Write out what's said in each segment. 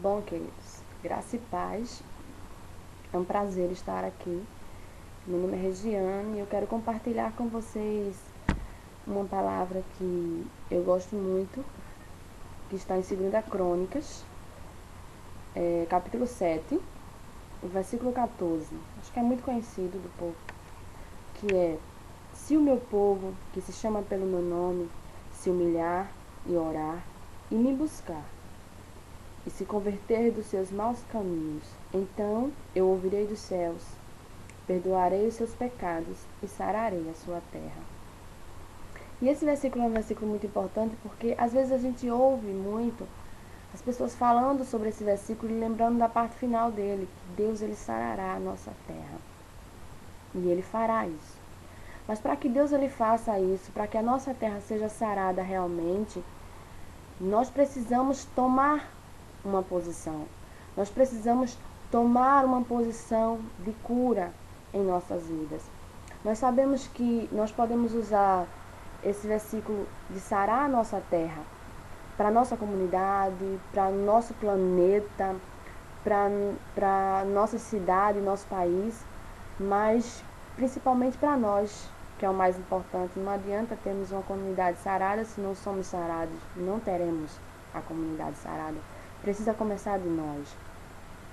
Bom, queridos, graça e paz. É um prazer estar aqui. Meu nome é Regiane e eu quero compartilhar com vocês uma palavra que eu gosto muito, que está em 2 Crônicas, capítulo 7, o versículo 14. Acho que é muito conhecido do povo, que é: se o meu povo, que se chama pelo meu nome, se humilhar e orar e me buscar, e se converter dos seus maus caminhos, então eu ouvirei dos céus, perdoarei os seus pecados e sararei a sua terra. E esse versículo é um versículo muito importante porque às vezes a gente ouve muito as pessoas falando sobre esse versículo e lembrando da parte final dele, que Deus ele sarará a nossa terra. E ele fará isso. Mas para que Deus ele faça isso, para que a nossa terra seja sarada realmente, nós precisamos tomar uma posição. Nós precisamos tomar uma posição de cura em nossas vidas. Nós sabemos que nós podemos usar esse versículo de sarar a nossa terra para a nossa comunidade, para o nosso planeta, para a nossa cidade, nosso país, mas principalmente para nós, que é o mais importante. Não adianta termos uma comunidade sarada se não somos sarados, não teremos a comunidade sarada. Precisa começar de nós.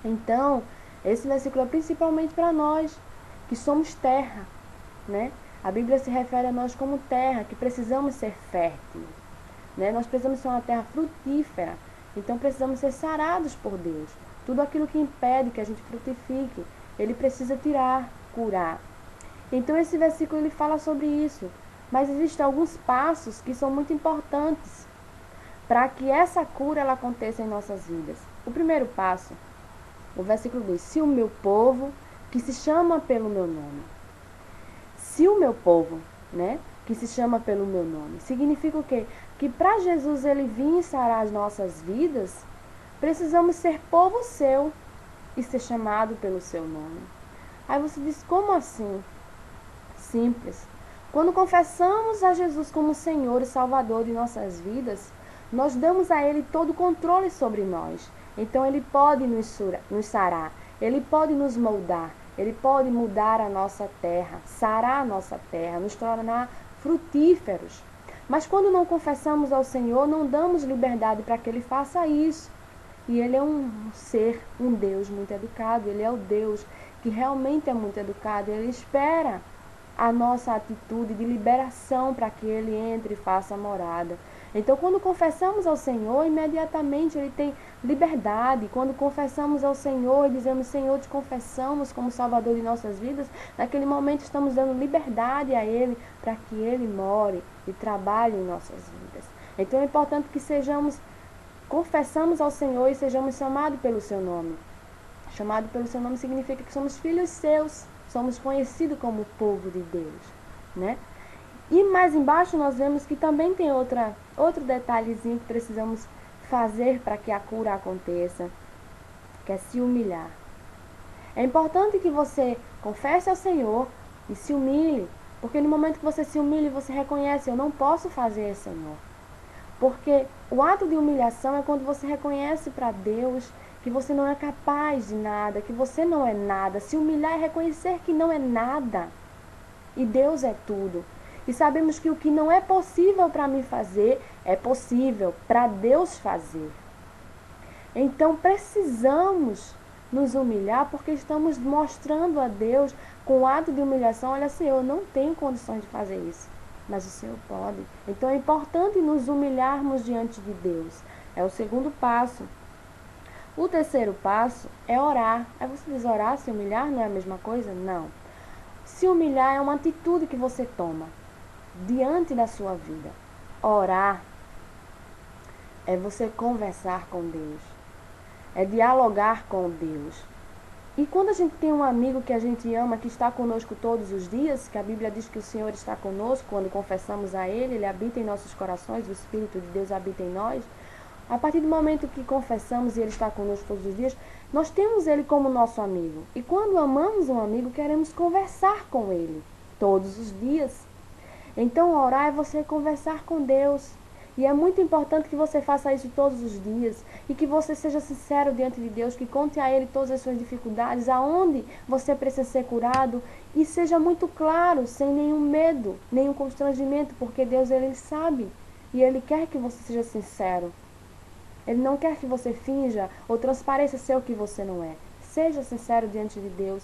Então, esse versículo é principalmente para nós, que somos terra, né? A Bíblia se refere a nós como terra, que precisamos ser férteis, né? Nós precisamos ser uma terra frutífera, então precisamos ser sarados por Deus. Tudo aquilo que impede que a gente frutifique, Ele precisa tirar, curar. Então esse versículo ele fala sobre isso, mas existem alguns passos que são muito importantes para que essa cura ela aconteça em nossas vidas. O primeiro passo, o versículo diz: se o meu povo, que se chama pelo meu nome. Se o meu povo, né, que se chama pelo meu nome, significa o quê? Que para Jesus ele vir sarar as nossas vidas, precisamos ser povo seu e ser chamado pelo seu nome. Aí você diz: como assim? Simples. Quando confessamos a Jesus como Senhor e Salvador de nossas vidas, nós damos a Ele todo o controle sobre nós. Então Ele pode nos sarar, Ele pode nos moldar, Ele pode mudar a nossa terra, sarar a nossa terra, nos tornar frutíferos. Mas quando não confessamos ao Senhor, não damos liberdade para que Ele faça isso. E Ele é um ser, um Deus muito educado, Ele é o Deus que realmente é muito educado, Ele espera a nossa atitude de liberação para que Ele entre e faça morada. Então, quando confessamos ao Senhor, imediatamente Ele tem liberdade. Quando confessamos ao Senhor e dizemos: Senhor, te confessamos como Salvador de nossas vidas, naquele momento estamos dando liberdade a Ele para que Ele more e trabalhe em nossas vidas. Então, é importante que confessamos ao Senhor e sejamos chamados pelo seu nome. Chamado pelo seu nome significa que somos filhos seus, somos conhecidos como povo de Deus, né? E mais embaixo nós vemos que também tem outro detalhezinho que precisamos fazer para que a cura aconteça, que é se humilhar. É importante que você confesse ao Senhor e se humilhe, porque no momento que você se humilha, você reconhece: eu não posso fazer, Senhor. Porque o ato de humilhação é quando você reconhece para Deus que você não é capaz de nada, que você não é nada. Se humilhar é reconhecer que não é nada e Deus é tudo. E sabemos que o que não é possível para mim fazer, é possível para Deus fazer. Então precisamos nos humilhar porque estamos mostrando a Deus com o ato de humilhação: olha, Senhor, eu não tenho condições de fazer isso, mas o Senhor pode. Então é importante nos humilharmos diante de Deus. É o segundo passo. O terceiro passo é orar. Aí você diz: orar, se humilhar não é a mesma coisa? Não. Se humilhar é uma atitude que você toma diante da sua vida. Orar é você conversar com Deus, é dialogar com Deus. E quando a gente tem um amigo que a gente ama, que está conosco todos os dias, que a Bíblia diz que o Senhor está conosco, quando confessamos a Ele habita em nossos corações, o Espírito de Deus habita em nós. A partir do momento que confessamos e Ele está conosco todos os dias, nós temos Ele como nosso amigo. E quando amamos um amigo, queremos conversar com Ele todos os dias. Então, orar é você conversar com Deus E é muito importante que você faça isso todos os dias e que você seja sincero diante de Deus, que conte a Ele todas as suas dificuldades, aonde você precisa ser curado e seja muito claro, sem nenhum medo, nenhum constrangimento, porque Deus, Ele sabe e Ele quer que você seja sincero. Ele não quer que você finja ou transpareça ser o que você não é. Seja sincero diante de Deus.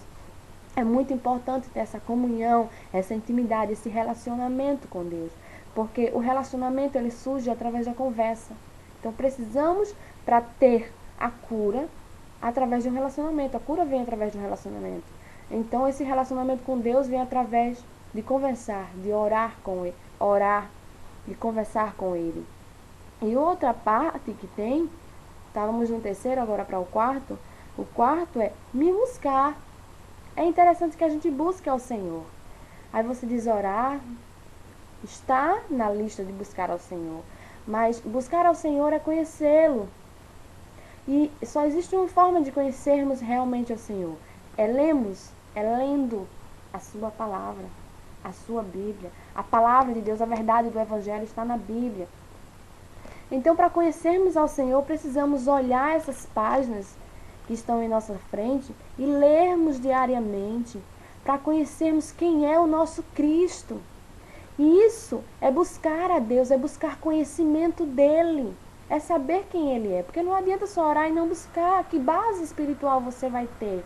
É muito importante ter essa comunhão, essa intimidade, esse relacionamento com Deus. Porque o relacionamento ele surge através da conversa. Então precisamos, para ter a cura, através de um relacionamento. A cura vem através de um relacionamento. Então esse relacionamento com Deus vem através de conversar, de orar com Ele, orar, de conversar com Ele. E outra parte que tem, estávamos no terceiro, agora para o quarto. O quarto é me buscar. É interessante que a gente busque ao Senhor. Aí você diz orar, está na lista de buscar ao Senhor. Mas buscar ao Senhor é conhecê-lo. E só existe uma forma de conhecermos realmente ao Senhor. É lendo a sua palavra, a sua Bíblia. A palavra de Deus, a verdade do Evangelho está na Bíblia. Então, para conhecermos ao Senhor, precisamos olhar essas páginas que estão em nossa frente e lermos diariamente para conhecermos quem é o nosso Cristo. E isso é buscar a Deus, é buscar conhecimento dele, é saber quem ele é. Porque não adianta só orar e não buscar. Que base espiritual você vai ter?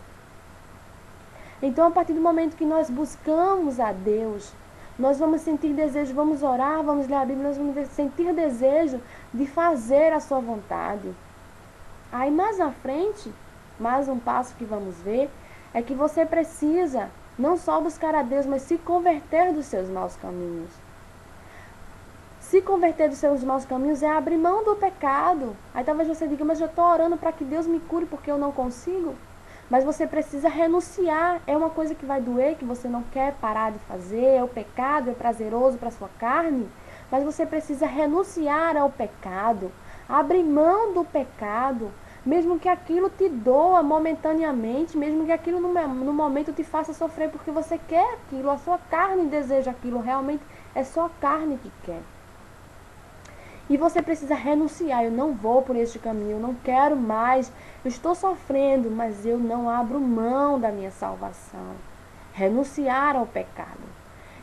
Então, a partir do momento que nós buscamos a Deus, nós vamos sentir desejo, vamos orar, vamos ler a Bíblia, nós vamos sentir desejo de fazer a sua vontade. Aí mais na frente, mais um passo que vamos ver, é que você precisa não só buscar a Deus, mas se converter dos seus maus caminhos. Se converter dos seus maus caminhos é abrir mão do pecado. Aí talvez você diga, mas eu estou orando para que Deus me cure porque eu não consigo. Mas você precisa renunciar. É uma coisa que vai doer, que você não quer parar de fazer. É o pecado, é prazeroso para a sua carne. Mas você precisa renunciar ao pecado. Abrir mão do pecado. Mesmo que aquilo te doa momentaneamente. Mesmo que aquilo no momento te faça sofrer porque você quer aquilo. A sua carne deseja aquilo. Realmente é só a carne que quer. E você precisa renunciar. Eu não vou por este caminho, eu não quero mais. Eu estou sofrendo, mas eu não abro mão da minha salvação. Renunciar ao pecado.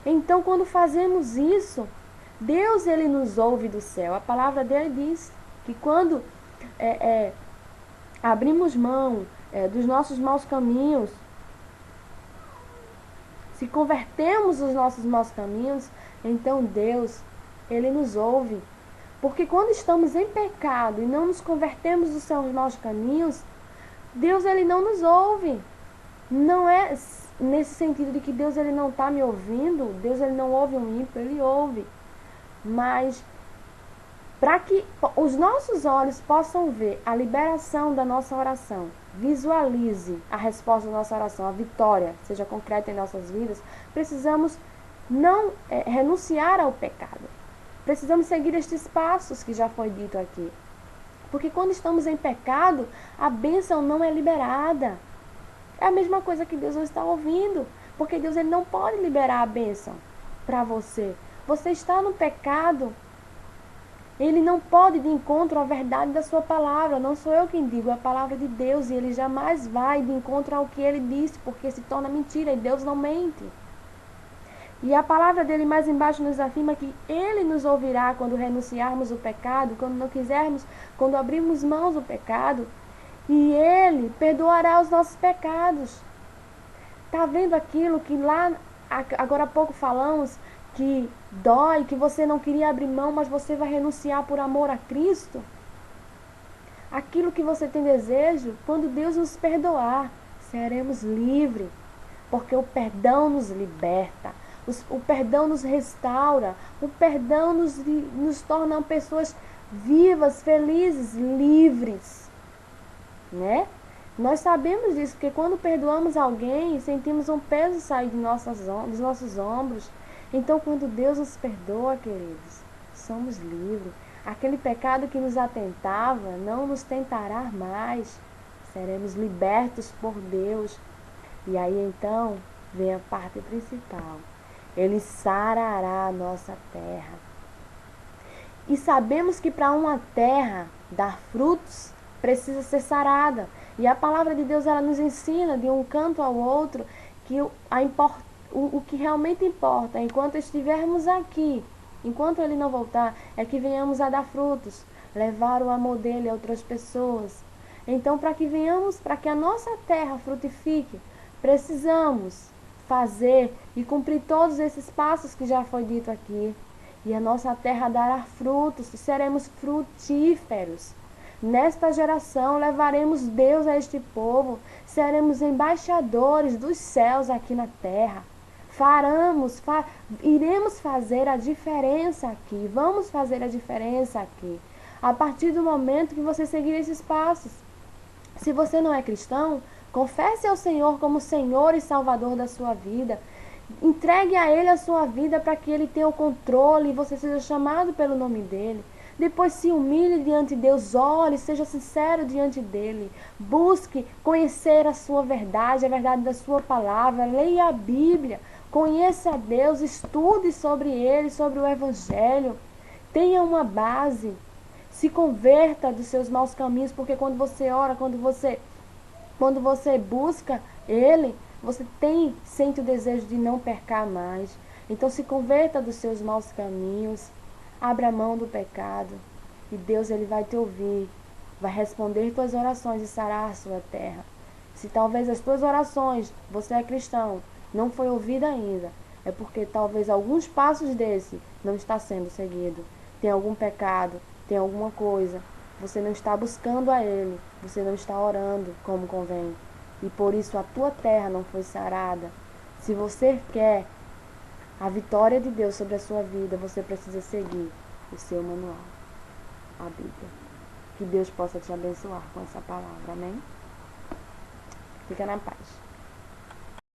Então, quando fazemos isso, Deus ele nos ouve do céu. A palavra dele diz que quando abrimos mão dos nossos maus caminhos, se convertemos os nossos maus caminhos, então Deus ele nos ouve. Porque quando estamos em pecado e não nos convertemos dos seus maus caminhos, Deus ele não nos ouve. Não é nesse sentido de que Deus ele não está me ouvindo, Deus ele não ouve um ímpio, ele ouve. Mas para que os nossos olhos possam ver a liberação da nossa oração, visualize a resposta da nossa oração, a vitória seja concreta em nossas vidas, precisamos não renunciar ao pecado. Precisamos seguir estes passos que já foi dito aqui. Porque quando estamos em pecado, a bênção não é liberada. É a mesma coisa que Deus não está ouvindo. Porque Deus ele não pode liberar a bênção para você. Você está no pecado. Ele não pode ir de encontro à verdade da sua palavra. Não sou eu quem digo, é a palavra de Deus. E ele jamais vai de encontro ao que ele disse, porque se torna mentira e Deus não mente. E a palavra dele mais embaixo nos afirma que ele nos ouvirá quando renunciarmos o pecado, quando não quisermos, quando abrirmos mãos do pecado. E ele perdoará os nossos pecados. Está vendo aquilo que lá, agora há pouco falamos, que dói, que você não queria abrir mão, mas você vai renunciar por amor a Cristo? Aquilo que você tem desejo, quando Deus nos perdoar, seremos livres. Porque o perdão nos liberta. O perdão nos restaura, o perdão nos torna pessoas vivas, felizes, livres, né? Nós sabemos disso, porque quando perdoamos alguém, sentimos um peso sair dos nossos ombros. Então, quando Deus nos perdoa, queridos, somos livres. Aquele pecado que nos atentava não nos tentará mais. Seremos libertos por Deus. E aí, então, vem a parte principal. Ele sarará a nossa terra. E sabemos que para uma terra dar frutos, precisa ser sarada. E a palavra de Deus, ela nos ensina de um canto ao outro que o que realmente importa, enquanto estivermos aqui, enquanto Ele não voltar, é que venhamos a dar frutos, levar o amor dEle a outras pessoas. Então, para que a nossa terra frutifique, precisamos fazer e cumprir todos esses passos que já foi dito aqui. E a nossa terra dará frutos e seremos frutíferos. Nesta geração levaremos Deus a este povo, seremos embaixadores dos céus aqui na terra. Iremos fazer a diferença aqui, vamos fazer a diferença aqui. A partir do momento que você seguir esses passos. Se você não é cristão, confesse ao Senhor como Senhor e Salvador da sua vida. Entregue a Ele a sua vida para que Ele tenha o controle e você seja chamado pelo nome dEle. Depois se humilhe diante de Deus, ore, seja sincero diante dEle. Busque conhecer a sua verdade, a verdade da sua palavra. Leia a Bíblia, conheça a Deus, estude sobre Ele, sobre o Evangelho. Tenha uma base. Se converta dos seus maus caminhos, porque quando você ora, quando você busca Ele, você sente o desejo de não pecar mais. Então se converta dos seus maus caminhos, abra mão do pecado, e Deus, Ele vai te ouvir, vai responder tuas orações e sarar a sua terra. Se talvez as tuas orações, você é cristão, não foi ouvida ainda, é porque talvez alguns passos desse não está sendo seguido. Tem algum pecado, tem alguma coisa, você não está buscando a Ele, você não está orando como convém, e por isso a tua terra não foi sarada. Se você quer a vitória de Deus sobre a sua vida, você precisa seguir o seu manual, a Bíblia. Que Deus possa te abençoar com essa palavra, amém? Fica na paz.